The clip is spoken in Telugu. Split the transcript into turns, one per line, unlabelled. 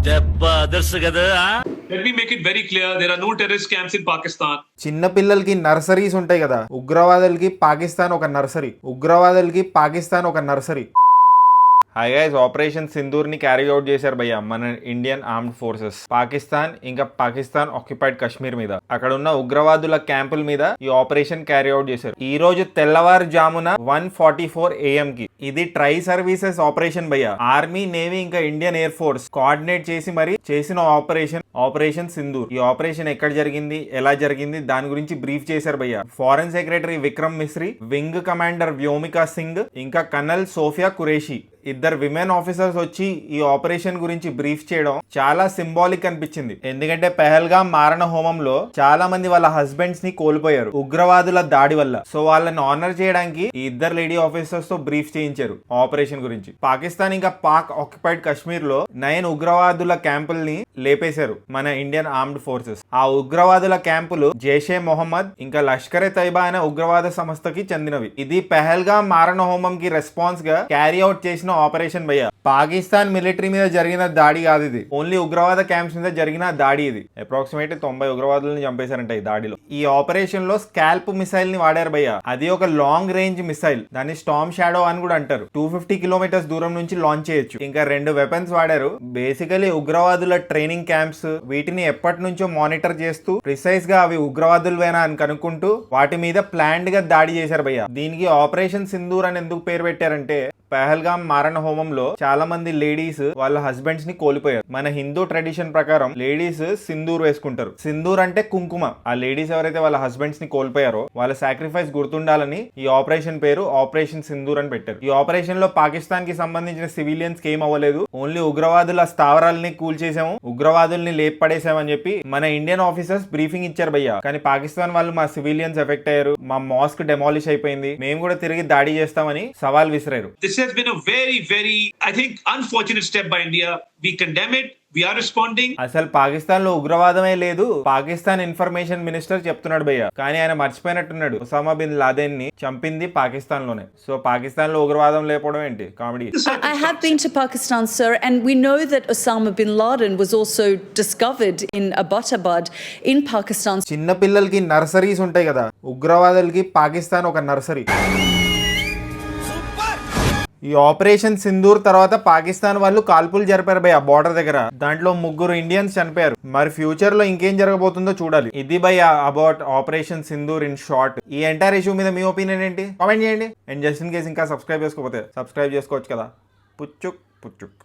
Let me make it very clear, there are no terrorist camps in Pakistan.
చిన్న పిల్లలకి నర్సరీస్ ఉంటాయి కదా, ఉగ్రవాదులకి పాకిస్తాన్ ఒక nursery. Hi guys, operation Sindoor ని క్యారీ అవుట్ చేశారు భయ్య మన Indian armed forces Pakistan occupied Kashmir మీద. అక్కడ ఉన్న ఉగ్రవాదుల క్యాంపుల మీద ఈ ఆపరేషన్ క్యారీ అవుట్ చేశారు. ఈ రోజు తెల్లవారుజామున 1:44 AM కి. ఇది ట్రై సర్వీసెస్ ఆపరేషన్ భయ్య. ఆర్మీ, నేవీ ఇంకా ఇండియన్ ఎయిర్ ఫోర్స్ కోఆర్డినేట్ చేసి మరి చేసిన ఆపరేషన్ సింధూర్. ఈ ఆపరేషన్ ఎక్కడ జరిగింది, ఎలా జరిగింది, దాని గురించి బ్రీఫ్ చేశారు భయ్య. Foreign secretary Vikram Misri, wing commander Vyomika Singh ఇంకా కర్నల్ సోఫియా కురేషి, ఇద్దరు విమెన్ ఆఫీసర్స్ వచ్చి ఈ ఆపరేషన్ గురించి బ్రీఫ్ చేయడం చాలా సింబాలిక్ అనిపించింది. ఎందుకంటే పెహల్గాం మారణ హోమంలో చాలా మంది వాళ్ళ హస్బెండ్స్ ని కోల్పోయారు ఉగ్రవాదుల దాడి వల్ల. సో వాళ్ళని ఆనర్ చేయడానికి ఈ ఇద్దరు లేడీ ఆఫీసర్స్ తో బ్రీఫ్ చేయించారు ఆపరేషన్ గురించి. పాకిస్తాన్ ఇంకా పాక్ ఆక్యుపైడ్ కశ్మీర్ లో 9 ఉగ్రవాదుల క్యాంపుల్ని లేపేశారు మన ఇండియన్ ఆర్మ్డ్ ఫోర్సెస్. ఆ ఉగ్రవాదుల క్యాంపులు జైషే మొహమ్మద్ ఇంకా లష్కరే తైబా అనే ఉగ్రవాద సంస్థకి చెందినవి. ఇది పెహల్గాం మారణ హోమం కి రెస్పాన్స్ గా క్యారీ అవుట్ చేసిన ఆపరేషన్ భయ్య. పాకిస్తాన్ మిలిటరీ మీద జరిగిన దాడి కాదు ఇది, ఓన్లీ ఉగ్రవాద క్యాంప్స్ మీద జరిగిన దాడి ఇది. అప్రాక్సిమేట్ 90 ఉగ్రవాదులను చంపేశారంట ఈ దాడిలో. ఈ ఆపరేషన్ లో స్కాల్ప్ మిసైల్ ని వాడారు భయ్య. అది ఒక లాంగ్ రేంజ్ మిసైల్, దాన్ని స్టార్మ్ షాడో అని కూడా అంటారు. 250 కిలోమీటర్స్ దూరం నుంచి లాంచ్ చేయొచ్చు. ఇంకా 2 వెపన్స్ వాడారు. బేసికలీ ఉగ్రవాదుల ట్రైనింగ్ క్యాంప్స్ వీటిని ఎప్పటి నుంచో మానిటర్ చేస్తూ ప్రిసైజ్ గా అవి ఉగ్రవాదులవేనా అని కనుక్కుంటూ వాటి మీద ప్లాన్డ్ గా దాడి చేశారు భయ్య. దీనికి ఆపరేషన్ సింధూర్ అని ఎందుకు పేరు పెట్టారంటే పెహల్గాం మారణ హోమంలో చాలా మంది లేడీస్ వాళ్ళ హస్బెండ్స్ ని కోల్పోయారు. మన హిందూ ట్రెడిషన్ ప్రకారం లేడీస్ సింధూర్ వేసుకుంటారు. సింధూర్ అంటే కుంకుమ. ఆ లేడీస్ ఎవరైతే వాళ్ళ హస్బెండ్స్ ని కోల్పోయారో వాళ్ళ సాక్రిఫైస్ గుర్తుండాలని ఈ ఆపరేషన్ పేరు ఆపరేషన్ సింధూర్ అని పెట్టారు. ఈ ఆపరేషన్ లో పాకిస్తాన్ కి సంబంధించిన సివిలియన్స్ కి ఏం అవ్వలేదు, ఓన్లీ ఉగ్రవాదుల స్థావరాలని కూల్చేసాము, ఉగ్రవాదుల్ని లేపడేసామని చెప్పి మన ఇండియన్ ఆఫీసర్స్ బ్రీఫింగ్ ఇచ్చారు భయ్య. కానీ పాకిస్తాన్ వాళ్ళు మా సివిలియన్స్ ఎఫెక్ట్ అయ్యారు, మా మాస్క్ డెమాలిష్ అయిపోయింది, మేము కూడా తిరిగి దాడి చేస్తామని సవాల్ విసిరారు.
This has been a very, I think, unfortunate step by India. We condemn it. We are responding.
అసలు పాకిస్తాన్ లో ఉగ్రవాదమే లేదు, పాకిస్తాన్ ఇన్ఫర్మేషన్ మినిస్టర్ చెప్తున్నాడు భయ్య. కానీ ఆయన మర్చిపోయినట్టున్నాడు, ఒసామా బిన్ లాదెన్ ని చంపింది పాకిస్తాన్ లోనే. సో పాకిస్తాన్ లో ఉగ్రవాదం లేకపోవడం ఏంటి comedy.
I have been to Pakistan, sir, and we know that Osama bin Laden was also discovered in Abbottabad in Pakistan.
చిన్న పిల్లలకి నర్సరీస్ ఉంటాయి కదా, ఉగ్రవాదులకి పాకిస్తాన్ ఒక నర్సరీ. ఈ ఆపరేషన్ సింధూర్ తర్వాత పాకిస్తాన్ వాళ్ళు కాల్పులు జరిపారు భయ్య బార్డర్ దగ్గర. దాంట్లో 3 ఇండియన్స్ చనిపోయారు. మరి ఫ్యూచర్ లో ఇంకేం జరగబోతుందో చూడాలి. ఇది భయ్య about operation Sindoor in short. ఈ ఎంటైర్ ఇష్యూ మీద మీ ఒపీనియన్ ఏంటి కామెంట్ చేయండి. అండ్ జస్ట్ ఇన్ కేస్ ఇంకా సబ్స్క్రైబ్ చేసుకోకపోతే సబ్స్క్రైబ్ చేసుకోవచ్చు కదా. పుచ్చుక్ పుచ్చుక్.